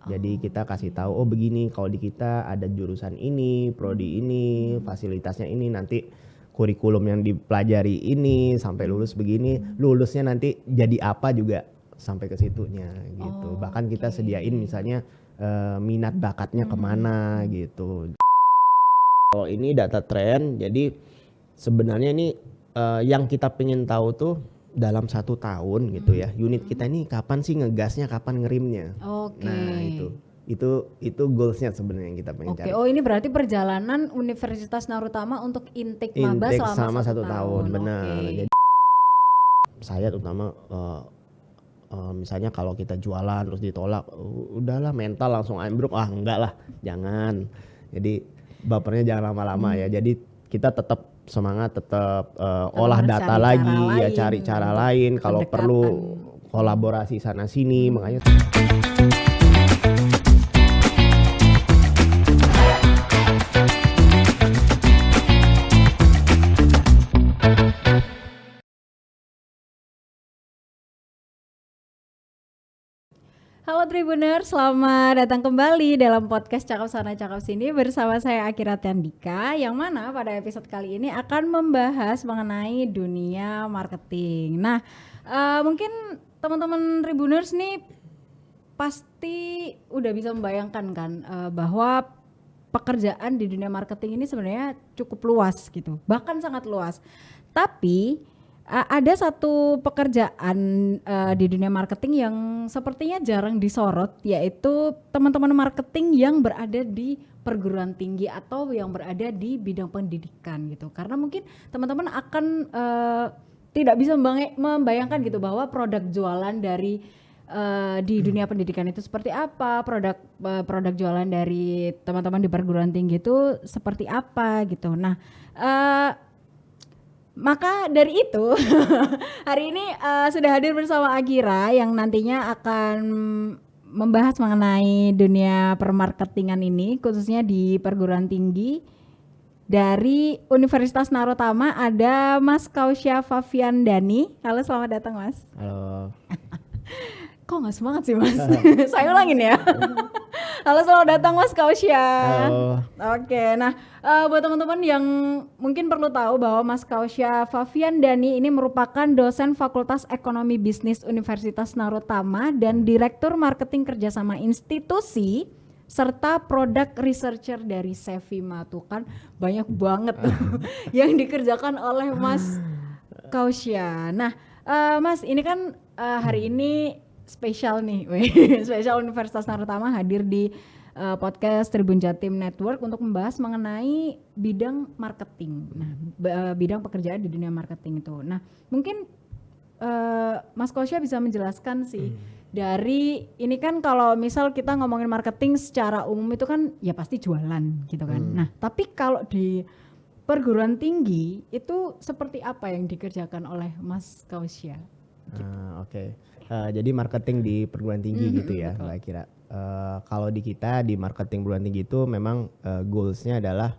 Jadi kita kasih tahu begini kalau di kita ada jurusan ini, prodi ini, fasilitasnya ini, nanti kurikulum yang dipelajari ini sampai lulus begini, lulusnya nanti jadi apa juga sampai ke situnya gitu. Bahkan kita sediain misalnya minat bakatnya kemana gitu. Kalau ini data trend, jadi sebenarnya ini yang kita pengen tahu tuh dalam 1 tahun gitu ya, unit kita ini kapan sih ngegasnya, kapan ngerimnya. Nah itu goalsnya sebenarnya yang kita pengen cari. Oh ini berarti perjalanan Universitas Narutama untuk intake maba selama 1 tahun. Benar. Jadi saya terutama misalnya kalau kita jualan terus ditolak, udahlah mental langsung ambruk, enggak lah, jangan. Jadi bapernya jangan lama-lama ya. Jadi kita tetap semangat, tetap olah data lagi, ya cari cara lain, kalau perlu kolaborasi sana sini. Makanya Halo Tribuners, selamat datang kembali dalam podcast Cakap Sana Cakap Sini bersama saya Akira Tiandika, yang mana pada episode kali ini akan membahas mengenai dunia marketing. Nah, mungkin teman-teman Tribuners nih pasti udah bisa membayangkan kan bahwa pekerjaan di dunia marketing ini sebenarnya cukup luas gitu, bahkan sangat luas. Tapi ada satu pekerjaan di dunia marketing yang sepertinya jarang disorot, yaitu teman-teman marketing yang berada di perguruan tinggi atau yang berada di bidang pendidikan gitu. Karena mungkin teman-teman akan tidak bisa membayangkan gitu bahwa produk jualan dari di dunia pendidikan itu seperti apa, produk jualan dari teman-teman di perguruan tinggi itu seperti apa gitu. Nah, maka dari itu hari ini sudah hadir bersama Akira yang nantinya akan membahas mengenai dunia permarketingan ini, khususnya di perguruan tinggi. Dari Universitas Narutama ada Mas Kausya Fafiandani. Halo, selamat datang Mas. Halo. Kok gak semangat sih Mas? Saya ulangin ya. Halo, selamat datang Mas Kausya. Halo. Oke, nah buat teman-teman yang mungkin perlu tahu bahwa Mas Kausya Fafiandani ini merupakan dosen Fakultas Ekonomi Bisnis Universitas Narutama dan Direktur Marketing Kerjasama Institusi serta Product Researcher dari Sevima. Tuh kan banyak banget yang dikerjakan oleh Mas Kausya. Nah Mas, ini kan hari ini spesial nih, spesial Universitas Narutama hadir di podcast Tribun Jatim Network untuk membahas mengenai bidang marketing. Nah, bidang pekerjaan di dunia marketing itu. Nah, mungkin Mas Kausya bisa menjelaskan sih dari ini kan kalau misal kita ngomongin marketing secara umum itu kan ya pasti jualan gitu kan. Nah, tapi kalau di perguruan tinggi itu seperti apa yang dikerjakan oleh Mas Kausya? Oke. Jadi marketing di perguruan tinggi gitu ya, Mbak Kira. Kalau di kita di marketing perguruan tinggi itu memang goalsnya adalah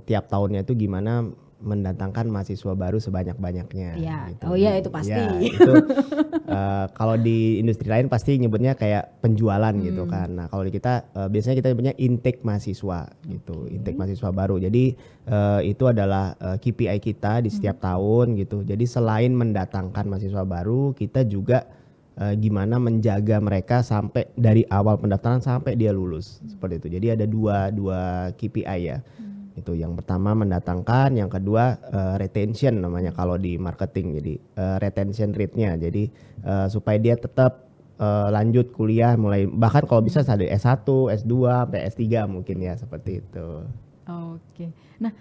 tiap tahunnya itu gimana mendatangkan mahasiswa baru sebanyak-banyaknya. Ya. Gitu. Oh ya, itu pasti. Ya, itu kalau di industri lain pasti nyebutnya kayak penjualan gitu kan. Nah kalau di kita biasanya kita nyebutnya intake mahasiswa gitu, intake mahasiswa baru. Jadi itu adalah KPI kita di setiap tahun gitu. Jadi selain mendatangkan mahasiswa baru, kita juga gimana menjaga mereka sampai dari awal pendaftaran sampai dia lulus seperti itu. Jadi ada dua KPI ya. Itu yang pertama mendatangkan, yang kedua retention namanya kalau di marketing. Jadi retention rate-nya. Jadi supaya dia tetap lanjut kuliah mulai bahkan kalau bisa dari S1, S2 sampai S3 mungkin ya seperti itu. Oke. Nah,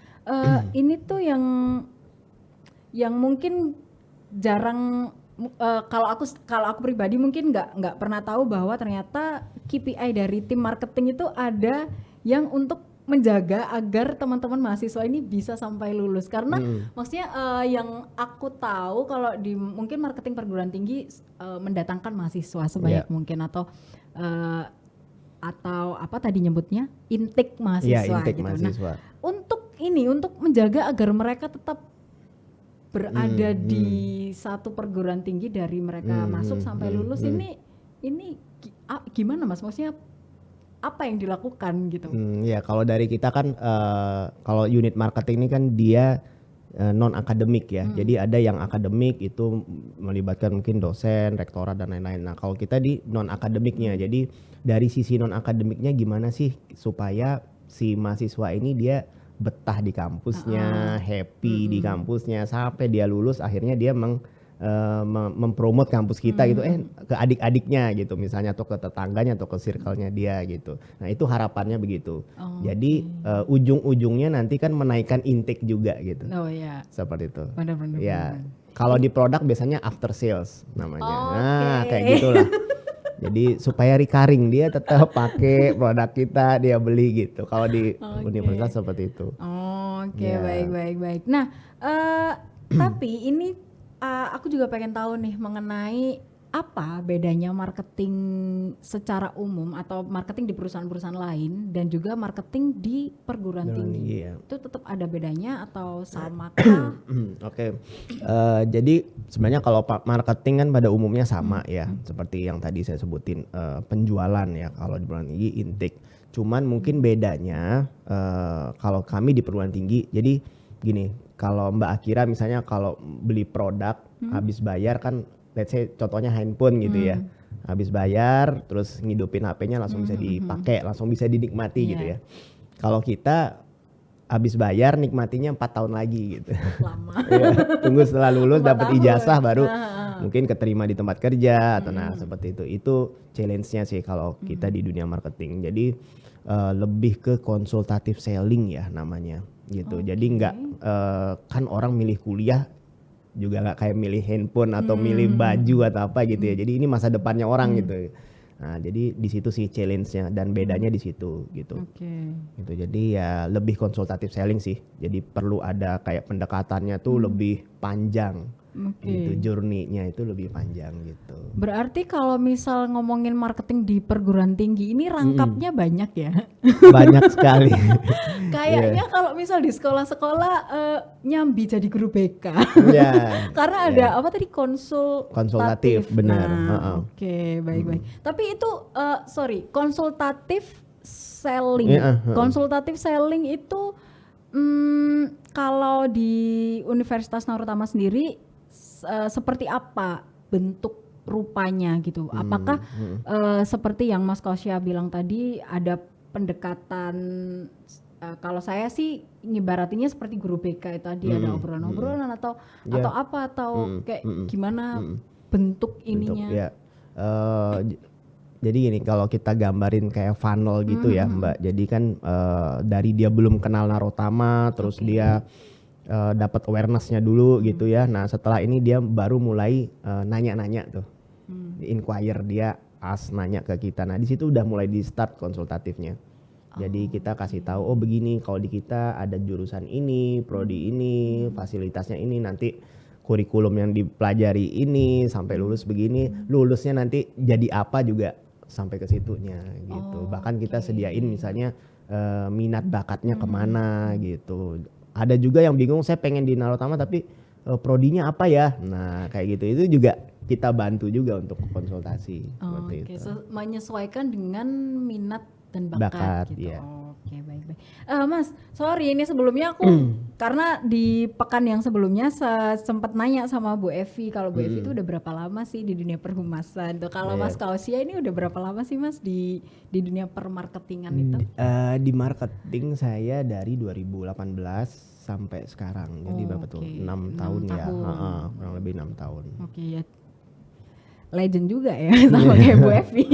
ini tuh yang mungkin jarang kalau aku pribadi mungkin nggak pernah tahu bahwa ternyata KPI dari tim marketing itu ada yang untuk menjaga agar teman-teman mahasiswa ini bisa sampai lulus. Karena maksudnya yang aku tahu kalau di mungkin marketing perguruan tinggi mendatangkan mahasiswa sebanyak mungkin atau apa tadi nyebutnya intake mahasiswa intake gitu. Mahasiswa. Nah, untuk menjaga agar mereka tetap berada di satu perguruan tinggi dari mereka masuk sampai lulus ini gimana Mas? Maksudnya apa yang dilakukan gitu? Ya kalau dari kita kan kalau unit marketing ini kan dia non akademik ya. Jadi ada yang akademik itu melibatkan mungkin dosen, rektorat dan lain-lain. Nah, kalau kita di non akademiknya. Jadi dari sisi non akademiknya gimana sih supaya si mahasiswa ini dia betah di kampusnya, happy di kampusnya sampai dia lulus akhirnya dia mempromot kampus kita gitu ke adik-adiknya gitu misalnya atau ke tetangganya atau ke circle-nya dia gitu. Nah, itu harapannya begitu. Jadi ujung-ujungnya nanti kan menaikkan intake juga gitu. Oh ya. Seperti itu. Benar-benar. Ya. Kalau di produk biasanya after sales namanya. Oh, Nah, kayak gitulah. Jadi supaya recurring dia tetap pakai produk kita, dia beli gitu. Kalau di universitas seperti itu. Oke, baik. Nah, tapi ini aku juga pengen tahu nih mengenai apa bedanya marketing secara umum atau marketing di perusahaan-perusahaan lain dan juga marketing di perguruan tinggi. Iya. Itu tetap ada bedanya atau sama kah? Oke. Jadi sebenarnya kalau marketing kan pada umumnya sama ya, seperti yang tadi saya sebutin penjualan ya kalau di perguruan tinggi intake. Cuman mungkin bedanya kalau kami di perguruan tinggi, jadi gini. Kalau Mbak Akira misalnya kalau beli produk habis bayar kan let's say contohnya handphone gitu ya. Habis bayar terus ngidupin HP-nya langsung bisa dipakai, langsung bisa dinikmati gitu ya. Kalau kita habis bayar nikmatinya 4 tahun lagi gitu. Lama. Ya, tunggu setelah lulus dapat ijazah baru mungkin keterima di tempat kerja atau nah seperti itu. Itu challenge-nya sih kalau kita di dunia marketing. Jadi lebih ke konsultatif selling ya namanya gitu. Jadi nggak kan orang milih kuliah juga nggak kayak milih handphone atau milih baju atau apa gitu ya. Jadi ini masa depannya orang gitu. Nah, jadi di situ sih challenge-nya dan bedanya di situ gitu. Gitu. Jadi ya lebih konsultatif selling sih. Jadi perlu ada kayak pendekatannya tuh lebih panjang. Gitu, journey-nya itu lebih panjang gitu. Berarti kalau misal ngomongin marketing di perguruan tinggi ini rangkapnya banyak ya? Banyak sekali. Kayaknya kalau misal di sekolah-sekolah nyambi jadi guru BK. Karena ada apa tadi konsultatif benar. Nah, baik. Tapi itu konsultatif selling. Konsultatif selling itu kalau di Universitas Narutama sendiri seperti apa bentuk rupanya gitu? Apakah seperti yang Mas Kausya bilang tadi ada pendekatan kalau saya sih ngibaratinya seperti guru BK itu tadi ada obrolan-obrolan atau apa atau kayak gimana bentuk ininya? Ya. Jadi gini kalau kita gambarin kayak funnel gitu ya Mbak. Jadi kan dari dia belum kenal Narutama terus dia dapat awareness-nya dulu gitu ya. Nah setelah ini dia baru mulai nanya-nanya tuh, inquire dia nanya ke kita. Nah di situ udah mulai di start konsultatifnya. Jadi kita kasih tahu, oh begini kalau di kita ada jurusan ini, prodi ini, fasilitasnya ini, nanti kurikulum yang dipelajari ini sampai lulus begini, lulusnya nanti jadi apa juga sampai ke situnya gitu. Bahkan kita sediain misalnya minat bakatnya kemana gitu. Ada juga yang bingung saya pengen di Narutama tapi prodinya apa ya? Nah kayak gitu itu juga kita bantu juga untuk konsultasi seperti itu. Menyesuaikan dengan minat dan bakat gitu. Ya. Oke, baik. Mas, sorry ini sebelumnya aku karena di pekan yang sebelumnya sempat nanya sama Bu Evi kalau Bu Evi itu udah berapa lama sih di dunia perhumasan. Tuh kalau Mas Kausya ini udah berapa lama sih Mas di dunia permarketingan itu? Di marketing saya dari 2018 sampai sekarang. Jadi berapa tuh? 6 tahun ya. Kurang lebih 6 tahun. Oke ya. Legend juga ya sama kayak Bu Evi.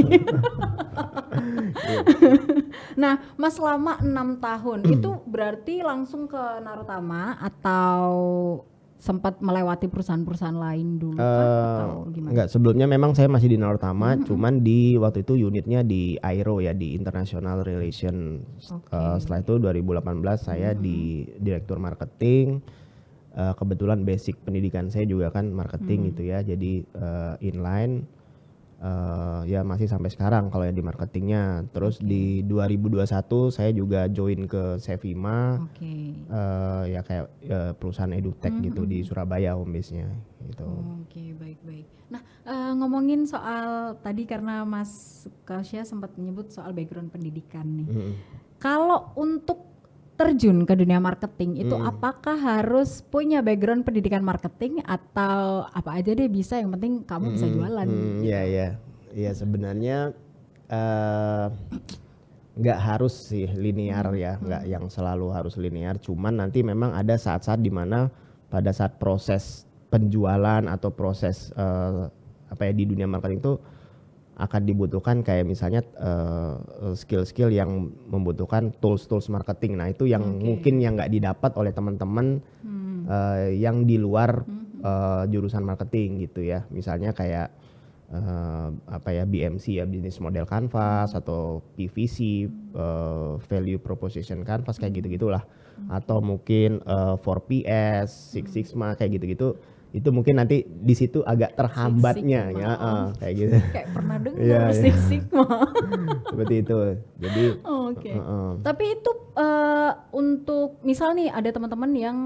Nah, Mas selama 6 tahun itu berarti langsung ke Narutama atau sempat melewati perusahaan-perusahaan lain dulu atau gimana? Enggak, sebelumnya memang saya masih di Narutama, cuman di waktu itu unitnya di AIRO ya, di International Relation. Setelah itu 2018 saya di Direktur Marketing. Kebetulan basic pendidikan saya juga kan marketing gitu ya, jadi inline. Ya masih sampai sekarang kalau yang di marketingnya. Terus di 2021 saya juga join ke Sevima, ya kayak perusahaan edutech gitu di Surabaya home base-nya gitu. Oke, baik-baik. Nah, ngomongin soal tadi karena Mas Kausya sempat menyebut soal background pendidikan nih. Kalau untuk terjun ke dunia marketing itu apakah harus punya background pendidikan marketing atau apa aja deh bisa, yang penting kamu bisa jualan gitu. Iya sebenarnya nggak harus sih linear ya, nggak yang selalu harus linear, cuman nanti memang ada saat-saat dimana pada saat proses penjualan atau proses di dunia marketing itu akan dibutuhkan kayak misalnya skill-skill yang membutuhkan tools marketing. Nah itu yang mungkin yang nggak didapat oleh teman-teman yang di luar jurusan marketing gitu ya. Misalnya kayak BMC ya, business model canvas, atau PVC, value proposition canvas, kayak gitu-gitulah. Atau mungkin 4PS, Six Sigma kayak gitu-gitu. Itu mungkin nanti di situ agak terhambatnya ya, kayak gitu. Kayak pernah dengar Six Sigma. Seperti itu. Jadi Tapi itu untuk misal nih ada teman-teman yang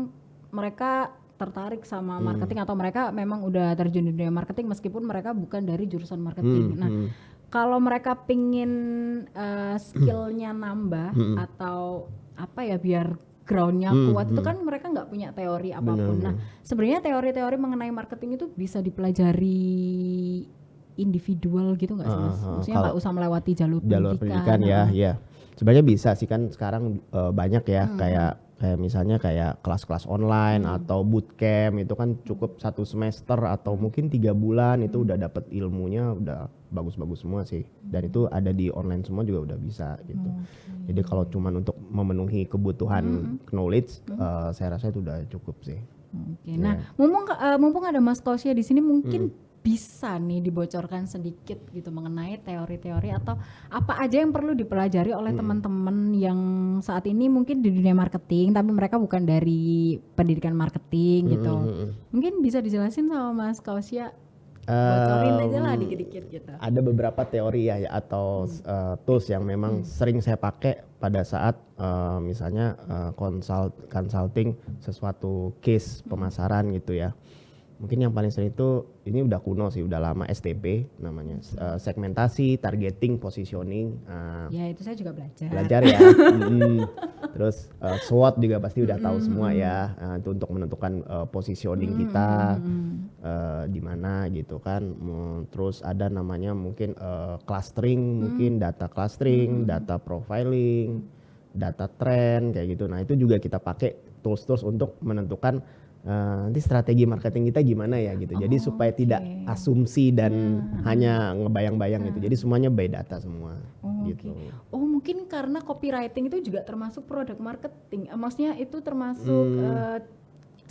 mereka tertarik sama marketing atau mereka memang udah terjun di dunia marketing meskipun mereka bukan dari jurusan marketing. Nah, kalau mereka pingin skillnya nambah atau biar groundnya kuat, itu kan mereka nggak punya teori apapun. Nah, sebenarnya teori-teori mengenai marketing itu bisa dipelajari individual gitu nggak sih Mas? Maksudnya nggak usah melewati jalur pendidikan ya. Sebenarnya bisa sih, kan sekarang banyak ya kayak misalnya kayak kelas-kelas online atau bootcamp, itu kan cukup 1 semester atau mungkin 3 bulan itu udah dapet ilmunya, udah bagus-bagus semua sih, dan itu ada di online semua juga udah bisa gitu. Jadi kalau cuman untuk memenuhi kebutuhan knowledge, saya rasa itu udah cukup sih. Nah, mumpung ada Mas Kausya di sini, mungkin bisa nih dibocorkan sedikit gitu mengenai teori-teori atau apa aja yang perlu dipelajari oleh teman-teman yang saat ini mungkin di dunia marketing tapi mereka bukan dari pendidikan marketing gitu. Mungkin bisa dijelasin sama Mas Kausya, bocorin aja lah dikit-dikit gitu. Ada beberapa teori ya atau tools yang memang sering saya pakai pada saat misalnya consulting sesuatu case pemasaran gitu ya. Mungkin yang paling sering itu, ini udah kuno sih, udah lama, STP namanya, segmentasi, targeting, positioning. Ya itu saya juga Belajar ya. Terus SWOT juga pasti udah tahu semua ya. Itu untuk menentukan positioning kita di mana gitu kan. Terus ada namanya mungkin clustering, mungkin data clustering, data profiling, data trend kayak gitu. Nah itu juga kita pakai tools-tools untuk menentukan nanti strategi marketing kita gimana ya gitu. Jadi supaya tidak asumsi dan hanya ngebayang-bayang gitu. Jadi semuanya by data semua gitu. Oh mungkin karena copywriting itu juga termasuk produk marketing. Maksudnya itu termasuk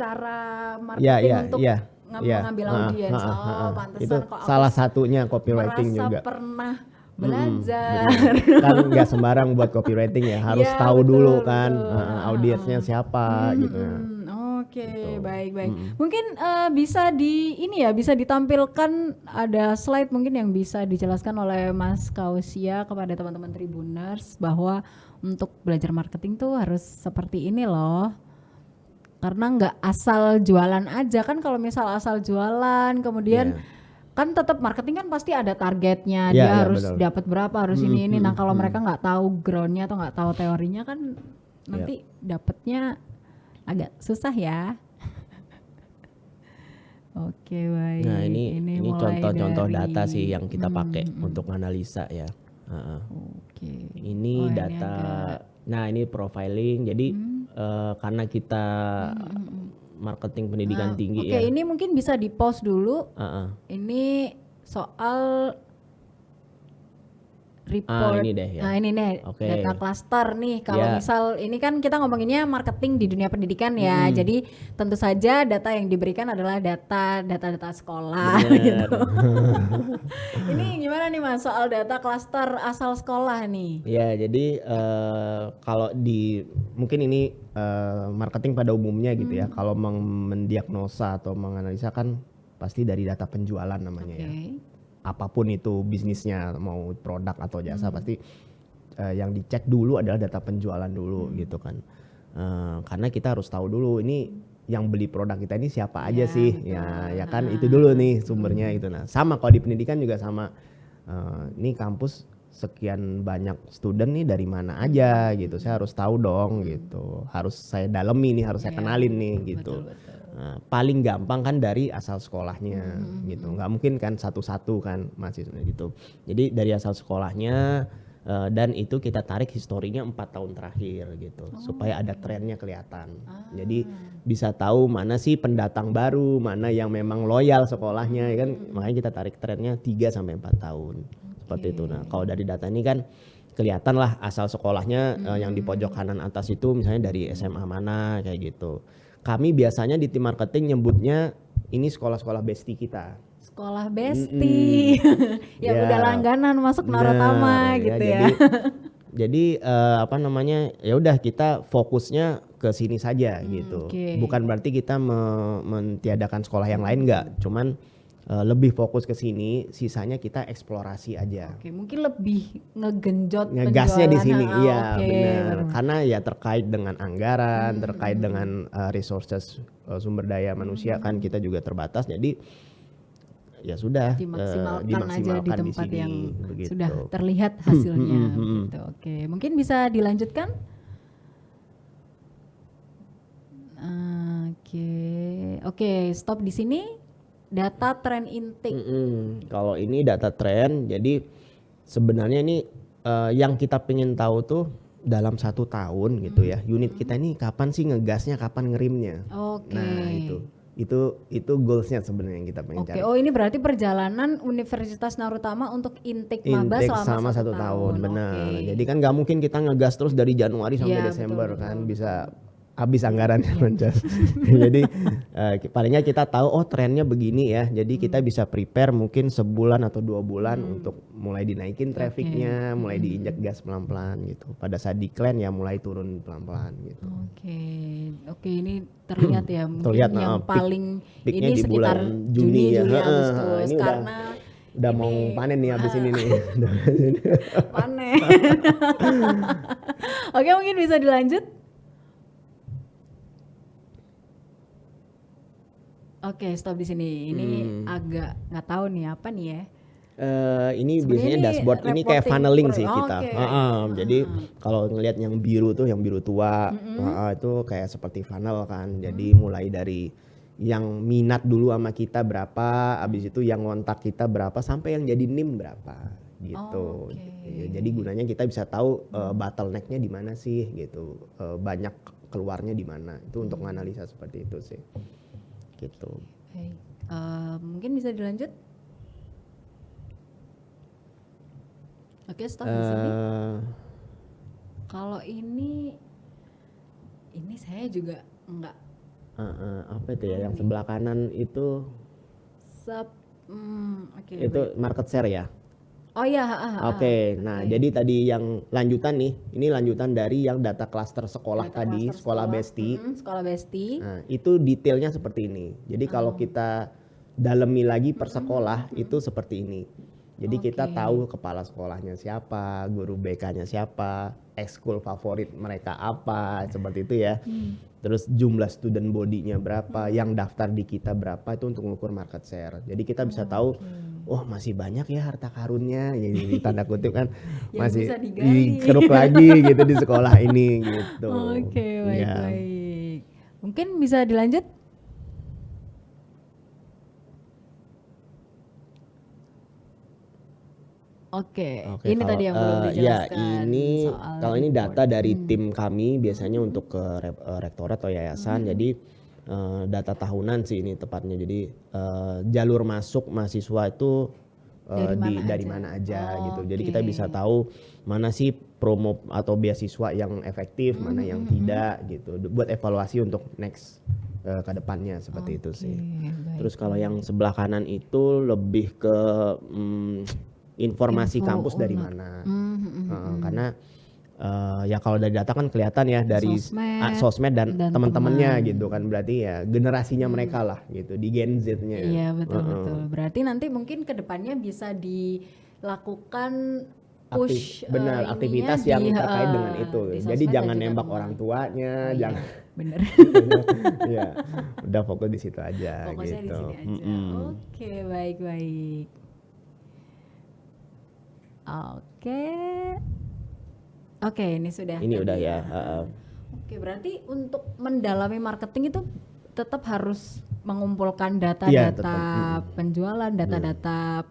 cara marketing untuk mengambil audiens. Pantesan itu kok salah satunya copywriting merasa juga. Pernah belajar. Kan nggak sembarang buat copywriting ya. Harus tahu dulu kan audiensnya siapa gitu. Oke, baik-baik. Mungkin bisa bisa ditampilkan ada slide mungkin yang bisa dijelaskan oleh Mas Kausya kepada teman-teman Tribuners bahwa untuk belajar marketing tuh harus seperti ini loh. Karena nggak asal jualan aja kan, kalau misal asal jualan kemudian kan tetap marketing kan pasti ada targetnya, dia harus dapat berapa, harus ini. Nah kalau mereka nggak tahu groundnya atau nggak tahu teorinya kan nanti dapatnya agak susah ya. Oke, baik. Nah ini contoh-contoh data sih yang kita pakai untuk analisa ya. Ini data. Nah ini profiling. Jadi karena kita marketing pendidikan tinggi ya. Oke, ini mungkin bisa di pause dulu. Ini soal report. Ini deh ya. Nah ini nih data cluster nih. Kalau misal ini kan kita ngomonginnya marketing di dunia pendidikan ya. Jadi tentu saja data yang diberikan adalah data sekolah gitu. Ini gimana nih Mas soal data cluster asal sekolah nih? Ya jadi kalau di mungkin ini marketing pada umumnya gitu ya. Kalau mendiagnosa atau menganalisa kan pasti dari data penjualan namanya ya. apapun itu bisnisnya, mau produk atau jasa, pasti yang dicek dulu adalah data penjualan dulu gitu kan. Karena kita harus tahu dulu ini yang beli produk kita ini siapa aja sih, ya kan itu dulu nih sumbernya gitu. Nah sama kalau di pendidikan juga sama, ini kampus sekian banyak student nih dari mana aja gitu, saya harus tahu dong gitu, harus saya dalemi nih, harus saya kenalin nih gitu. Nah, paling gampang kan dari asal sekolahnya gitu, nggak mungkin kan satu-satu kan mahasiswa gitu. Jadi dari asal sekolahnya, dan itu kita tarik historinya 4 tahun terakhir gitu, supaya ada trennya kelihatan. Jadi bisa tahu mana sih pendatang baru, mana yang memang loyal sekolahnya, ya kan, makanya kita tarik trennya 3 sampai 4 tahun. Seperti itu. Nah, kalau dari data ini kan kelihatan lah asal sekolahnya, yang di pojok kanan atas itu misalnya dari SMA mana kayak gitu. Kami biasanya di tim marketing nyebutnya ini sekolah-sekolah bestie kita. Sekolah bestie. Yang udah langganan masuk Narotama gitu ya. Jadi apa namanya, ya udah kita fokusnya ke sini saja gitu. Bukan berarti kita mentiadakan sekolah yang lain, enggak. Cuman lebih fokus ke sini, sisanya kita eksplorasi aja. Mungkin lebih ngegasnya di sini, iya benar. Karena ya terkait dengan anggaran, terkait dengan resources, sumber daya manusia kan kita juga terbatas. Jadi ya sudah dimaksimalkan aja di tempat yang begitu. Sudah terlihat hasilnya. Gitu. Mungkin bisa dilanjutkan. Oke, stop di sini. Data trend intake. Kalau ini data trend, jadi sebenarnya ini yang kita pengen tahu tuh dalam 1 tahun gitu ya, unit kita ini kapan sih ngegasnya, kapan ngerimnya. Nah itu goalsnya sebenarnya yang kita pengen cari. Oh ini berarti perjalanan Universitas Narutama untuk intake maba selama 1 tahun. Benar. Jadi kan nggak mungkin kita ngegas terus dari Januari sampai Desember, betul. Kan bisa habis anggarannya Mencas. Jadi palingnya kita tahu trennya begini ya. Jadi kita bisa prepare mungkin sebulan atau 2 bulan untuk mulai dinaikin trafficnya, mulai diinjak gas pelan-pelan gitu. Pada saat decline ya mulai turun pelan-pelan gitu. Oke, ini terlihat ya mungkin terlihat, yang paling ini sekitar bulan Juni Juli, ya. Agustus Ini karena udah mau panen nih habis ini nih. Panen. Oke, mungkin bisa dilanjut. Oke, stop di sini. Ini agak nggak tahu nih apa nih ya. Ini biasanya dashboard, ini kayak funneling sih kita. Jadi kalau ngelihat yang biru tuh, yang biru tua, itu kayak seperti funnel kan. Jadi mulai dari yang minat dulu sama kita berapa, abis itu yang ngontak kita berapa, sampai yang jadi NIM berapa gitu. Jadi gunanya kita bisa tahu bottlenecknya di mana sih gitu, banyak keluarnya di mana. Itu untuk menganalisa seperti itu sih. Gitu. Mungkin bisa dilanjut. Oke, stop di sini. Kalau ini saya juga enggak. Apa itu ya? Yang sebelah kanan itu. Itu market share ya. Oh iya. Oke. Nah jadi tadi yang lanjutan nih, ini lanjutan dari yang data cluster sekolah tadi, sekolah bestie. Sekolah bestie. Nah itu detailnya seperti ini. Jadi kalau kita dalemi lagi per sekolah itu seperti ini. Jadi kita tahu kepala sekolahnya siapa, guru BK-nya siapa, ekskul favorit mereka apa, seperti itu ya. Terus jumlah student body-nya berapa, yang daftar di kita berapa, itu untuk mengukur market share. Jadi kita bisa tahu, masih banyak ya harta karunnya, ya, tanda kutip kan, masih dikeruk lagi gitu di sekolah ini gitu. Baik. Mungkin bisa dilanjut. Ini tadi yang belum dijelaskan. Kalau ini data dari tim kami biasanya untuk ke rektorat atau yayasan. Jadi data tahunan sih ini tepatnya. Jadi jalur masuk mahasiswa itu dari mana aja gitu. Jadi kita bisa tahu mana sih promo atau beasiswa yang efektif, mana yang tidak gitu. Buat evaluasi untuk next ke depannya seperti itu sih. Terus kalau yang sebelah kanan itu lebih ke informasi kampus dari mana. Karena ya kalau dari data kan kelihatan ya dari sosmed dan teman-temannya gitu kan, berarti ya generasinya mereka lah gitu, di Gen Z-nya. Iya betul. Berarti nanti mungkin kedepannya bisa dilakukan push benar, aktivitas yang terkait dengan itu. Jadi jangan nembak orang tuanya, jangan. Bener. Ya, udah fokus di situ aja. Fokusnya gitu. di sini aja. Oke, baik. Oke, ini sudah. Ini udah ya. Oke, berarti untuk mendalami marketing itu tetap harus mengumpulkan data-data penjualan, data-data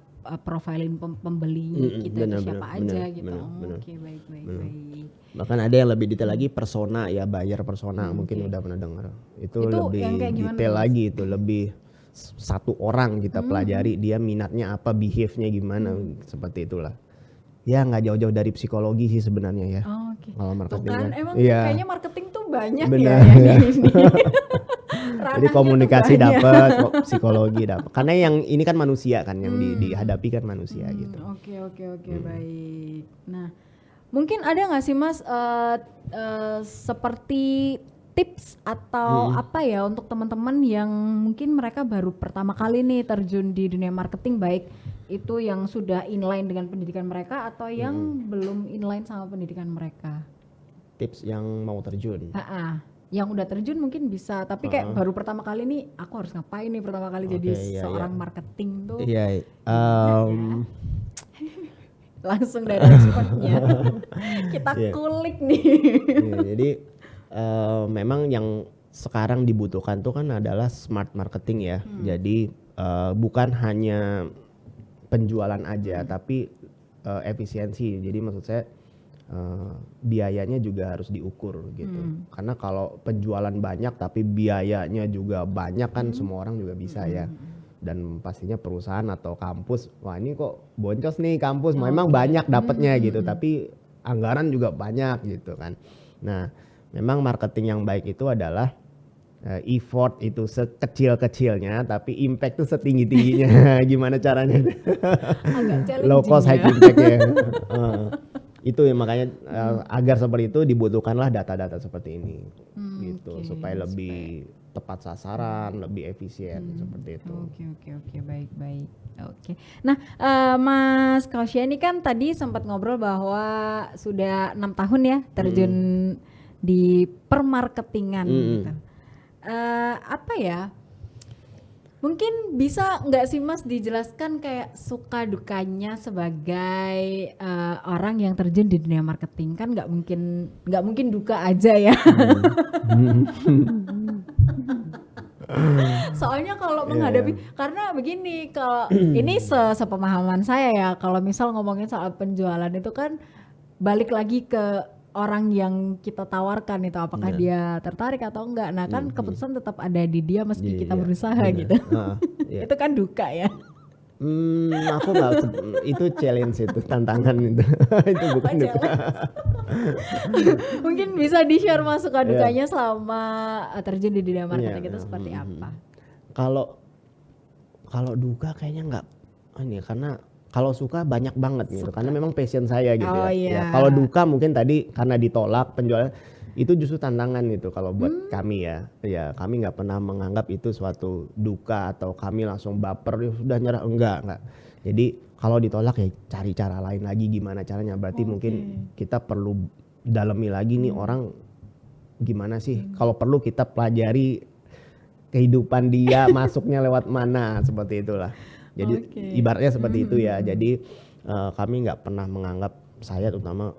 profiling pembeli kita itu siapa aja gitu. Oke, baik. Bahkan ada yang lebih detail lagi, persona ya, buyer persona, mungkin udah pernah dengar. Itu lebih detail lagi, itu lebih satu orang kita pelajari dia minatnya apa, behave-nya gimana, seperti itulah. Ya nggak jauh-jauh dari psikologi sih sebenarnya ya. Kalau marketing kan emang ya. kayaknya marketing tuh banyak Bener, ya yang ini. Jadi komunikasi dapat, psikologi dapat. Karena yang ini kan manusia kan, yang dihadapi kan manusia gitu. Oke, baik. Nah, mungkin ada nggak sih Mas seperti tips atau apa ya untuk teman-teman yang mungkin mereka baru pertama kali nih terjun di dunia marketing, baik itu yang sudah inline dengan pendidikan mereka atau yang belum inline sama pendidikan mereka? Tips yang mau terjun? Yang udah terjun mungkin bisa, tapi kayak baru pertama kali nih aku harus ngapain nih pertama kali jadi seorang marketing tuh. Langsung dari expertnya kita kulik nih. Jadi memang yang sekarang dibutuhkan tuh kan adalah smart marketing ya. Jadi bukan hanya penjualan aja, tapi efisiensi. Jadi maksud saya biayanya juga harus diukur gitu. Karena kalau penjualan banyak tapi biayanya juga banyak kan semua orang juga bisa ya. Dan pastinya perusahaan atau kampus, wah ini kok boncos nih kampus, memang banyak dapatnya gitu, tapi anggaran juga banyak gitu kan. Nah, memang marketing yang baik itu adalah effort itu sekecil-kecilnya tapi impact tuh setinggi-tingginya. Gimana caranya? Low cost high impact ya. Itu ya makanya agar seperti itu dibutuhkanlah data-data seperti ini gitu, supaya lebih tepat sasaran, lebih efisien seperti itu. Oke, baik. Oke. Nah, Mas Kausya ini kan tadi sempat ngobrol bahwa sudah 6 tahun ya terjun di permarketingan gitu. Apa ya? Mungkin bisa nggak sih Mas dijelaskan kayak suka dukanya sebagai orang yang terjun di dunia marketing? Kan nggak mungkin duka aja ya. Soalnya kalau menghadapi karena begini, kalau ini sepemahaman saya ya, kalau misal ngomongin soal penjualan itu kan balik lagi ke orang yang kita tawarkan itu apakah dia tertarik atau enggak. Nah kan keputusan tetap ada di dia meski kita berusaha gitu. Itu kan duka ya. Aku nggak, itu challenge, itu tantangan itu. Itu bukan duka. Mungkin bisa di-share Mas suka dukanya selama terjun di dunia marketing itu seperti apa? Kalau duka kayaknya nggak, ini karena kalau suka banyak banget gitu, karena memang passion saya gitu ya. Kalau duka mungkin tadi karena ditolak penjualan, itu justru tantangan gitu kalau buat kami ya. Ya kami nggak pernah menganggap itu suatu duka atau kami langsung baper sudah nyerah, enggak. Jadi kalau ditolak ya cari cara lain lagi gimana caranya. Berarti mungkin kita perlu dalami lagi nih orang gimana sih. Kalau perlu kita pelajari kehidupan dia masuknya lewat mana, seperti itulah. Jadi ibaratnya seperti itu ya. Jadi kami nggak pernah menganggap, saya terutama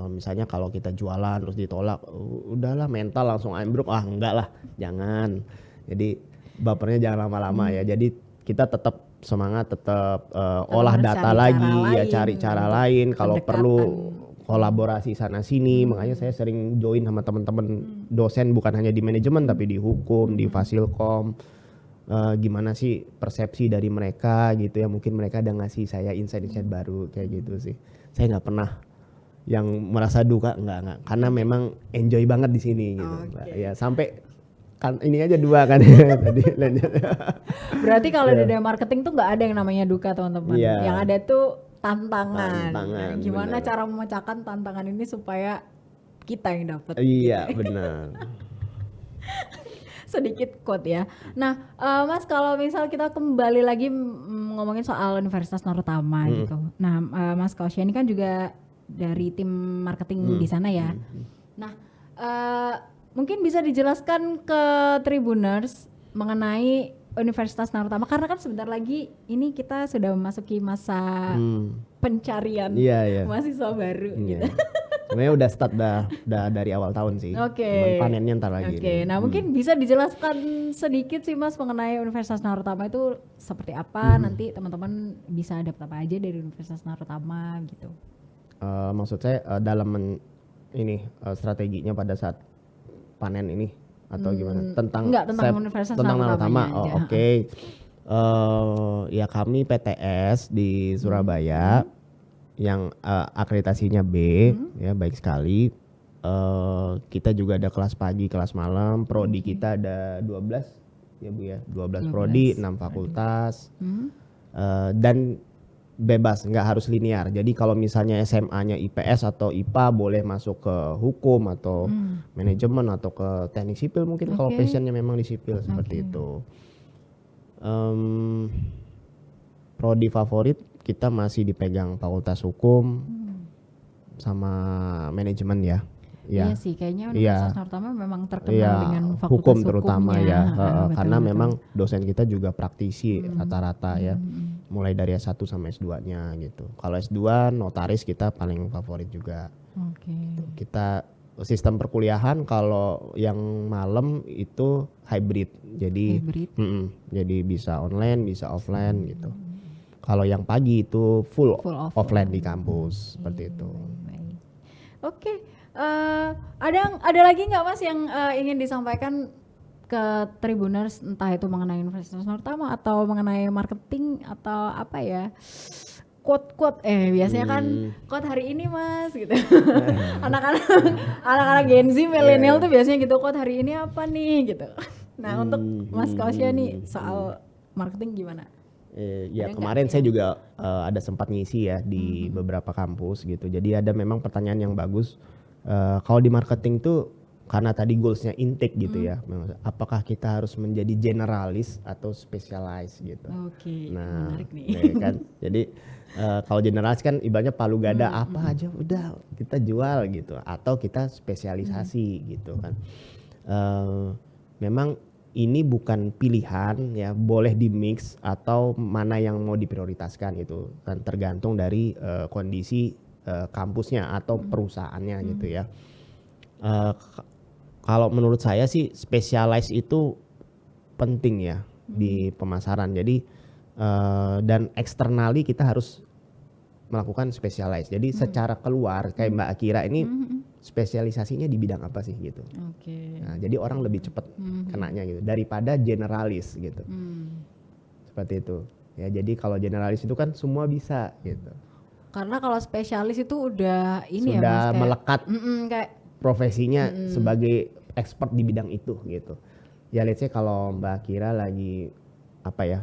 misalnya kalau kita jualan terus ditolak, udahlah mental langsung ambruk, enggak lah, jangan. Jadi bapernya jangan lama-lama ya. Jadi kita tetap semangat, tetap olah data lagi, ya cari cara lain. Kalau perlu kolaborasi sana sini, makanya saya sering join sama teman-teman dosen, bukan hanya di manajemen tapi di hukum, di Fasilkom. Gimana sih persepsi dari mereka gitu ya, mungkin mereka ada ngasih saya insight-insight baru kayak gitu sih. Saya nggak pernah yang merasa duka, enggak, karena memang enjoy banget di sini gitu. Ya sampai kan ini aja 2 kan tadi lanjut. Berarti kalau di dunia marketing tuh nggak ada yang namanya duka teman-teman. Yang ada tuh tantangan. Tantangan, Gimana benar. cara memecahkan tantangan ini supaya kita yang dapat. Iya, benar. Sedikit quote ya. Nah, Mas, kalau misal kita kembali lagi ngomongin soal Universitas Nurutama gitu. Nah, Mas Kausya ini kan juga dari tim marketing di sana ya. Nah, mungkin bisa dijelaskan ke Tribuners mengenai Universitas Nurutama, karena kan sebentar lagi ini kita sudah memasuki masa pencarian Iya. mahasiswa baru gitu. Iya. Sebenarnya udah start dah dari awal tahun sih. Oke. Cuman panennya ntar lagi. Oke, nah mungkin bisa dijelaskan sedikit sih Mas mengenai Universitas Nurutama itu seperti apa, nanti teman-teman bisa dapat apa aja dari Universitas Nurutama gitu. Maksud saya dalam strateginya pada saat panen ini atau gimana? Tentang Universitas tentang Nurutama. Nurutamanya aja. Oke. Ya kami PTS di Surabaya yang akreditasinya B, ya baik sekali. Kita juga ada kelas pagi, kelas malam. Prodi kita ada 12 ya Bu ya, 12 prodi, 6 fakultas. Dan bebas, nggak harus linear. Jadi kalau misalnya SMA-nya IPS atau IPA boleh masuk ke hukum atau manajemen atau ke teknik sipil mungkin kalau passionnya memang di sipil seperti itu. Prodi favorit kita masih dipegang fakultas hukum sama manajemen ya. Iya sih, kayaknya Universitas Nurutama memang terkenal dengan fakultas hukum terutama hukumnya. ya, Betul, karena betul. memang dosen kita juga praktisi rata-rata ya, mulai dari S1 sampai S2-nya gitu. Kalau S2 notaris kita paling favorit juga. Oke. Kita sistem perkuliahan kalau yang malam itu hybrid, jadi jadi bisa online bisa offline gitu. Kalau yang pagi itu full offline di kampus seperti itu. Baik. Oke. Ada lagi nggak Mas yang ingin disampaikan ke Tribuners, entah itu mengenai Universitas Nurutama atau mengenai marketing atau apa ya, quote biasanya kan quote hari ini Mas gitu. anak-anak Gen Z milenial tuh biasanya gitu, quote hari ini apa nih gitu. Nah untuk Mas Kausya nih soal marketing gimana? Ya kemarin saya juga ada sempat ngisi ya di beberapa kampus gitu. Jadi ada memang pertanyaan yang bagus. Kalau di marketing tuh karena tadi goalsnya intake gitu ya. Apakah kita harus menjadi generalis atau specialize gitu? Oke, Nah, menarik nih. kan. Jadi kalau generalis kan ibaratnya palu gada apa aja udah kita jual gitu. Atau kita spesialisasi gitu kan. Memang ini bukan pilihan ya, boleh di mix atau mana yang mau diprioritaskan itu kan tergantung dari kondisi kampusnya atau perusahaannya gitu ya. Kalau menurut saya sih specialize itu penting ya di pemasaran. Jadi dan externally kita harus melakukan specialize. Jadi secara keluar kayak Mbak Akira ini spesialisasinya di bidang apa sih gitu. Nah, jadi orang lebih cepat kenanya gitu daripada generalis gitu. Seperti itu. Ya, jadi kalau generalis itu kan semua bisa gitu. Karena kalau spesialis itu udah ini sudah ya Mas, melekat kayak profesinya sebagai expert di bidang itu gitu. Ya let's say kalau Mbak Akira lagi apa ya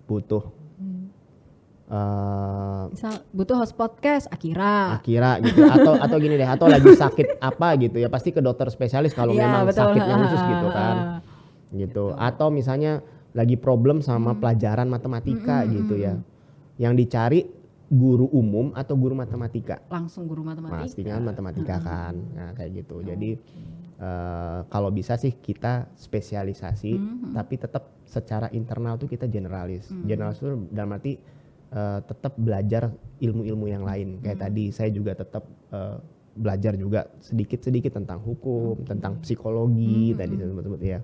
butuh misal butuh host podcast Akira gitu atau gini deh, atau lagi sakit apa gitu ya pasti ke dokter spesialis kalau memang betul. sakitnya khusus gitu kan gitu. Atau misalnya lagi problem sama pelajaran matematika gitu ya, yang dicari guru umum atau guru matematika, langsung guru matematika pastinya matematika kan. Nah kayak gitu. Jadi kalau bisa sih kita spesialisasi tapi tetap secara internal tuh kita generalis. Generalis itu dalam arti tetap belajar ilmu-ilmu yang lain. Kayak tadi saya juga tetap belajar juga sedikit-sedikit tentang hukum, tentang psikologi tadi saya sebut ya,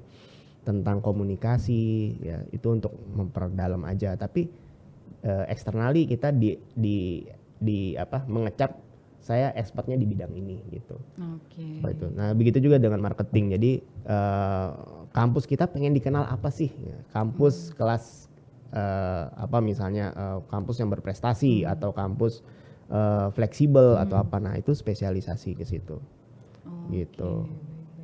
tentang komunikasi ya, itu untuk memperdalam aja. Tapi externally kita di apa mengecap saya expertnya di bidang ini gitu. Itu. Nah begitu juga dengan marketing. Jadi kampus kita pengen dikenal apa sih? Kampus kelas apa misalnya kampus yang berprestasi atau kampus fleksibel atau apa. Nah itu spesialisasi ke situ. Gitu.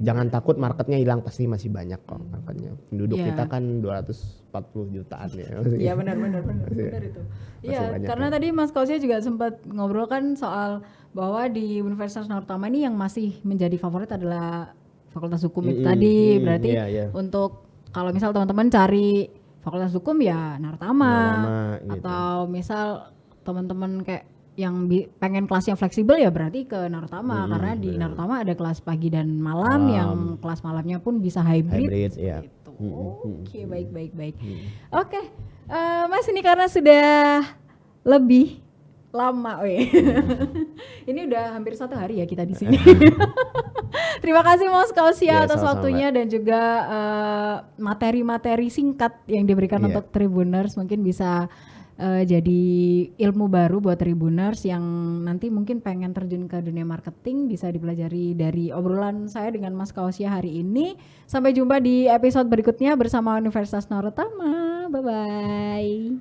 jangan takut marketnya hilang, pasti masih banyak kok marketnya. Penduduk Iya. kita kan 240 jutaan ya. Iya benar itu. Iya, banyak karena tadi Mas Kausia juga sempat ngobrol kan soal bahwa di Universitas Narutama ini yang masih menjadi favorit adalah Fakultas Hukum itu tadi. Berarti iya. untuk kalau misal teman-teman cari Fakultas Hukum ya Narutama gitu. atau misal teman-teman kayak yang pengen kelas yang fleksibel ya berarti ke Narutama karena di Narutama ada kelas pagi dan malam yang kelas malamnya pun bisa hybrid ya. gitu. Oke, baik. Oke, Mas ini karena sudah lebih lama, ini udah hampir 1 hari ya kita di sini. Terima kasih Mas Kausia atas waktunya dan juga materi-materi singkat yang diberikan untuk Tribuners, mungkin bisa jadi ilmu baru buat Tribuners yang nanti mungkin pengen terjun ke dunia marketing, bisa dipelajari dari obrolan saya dengan Mas Kausia hari ini. Sampai jumpa di episode berikutnya bersama Universitas Narutama. Bye bye.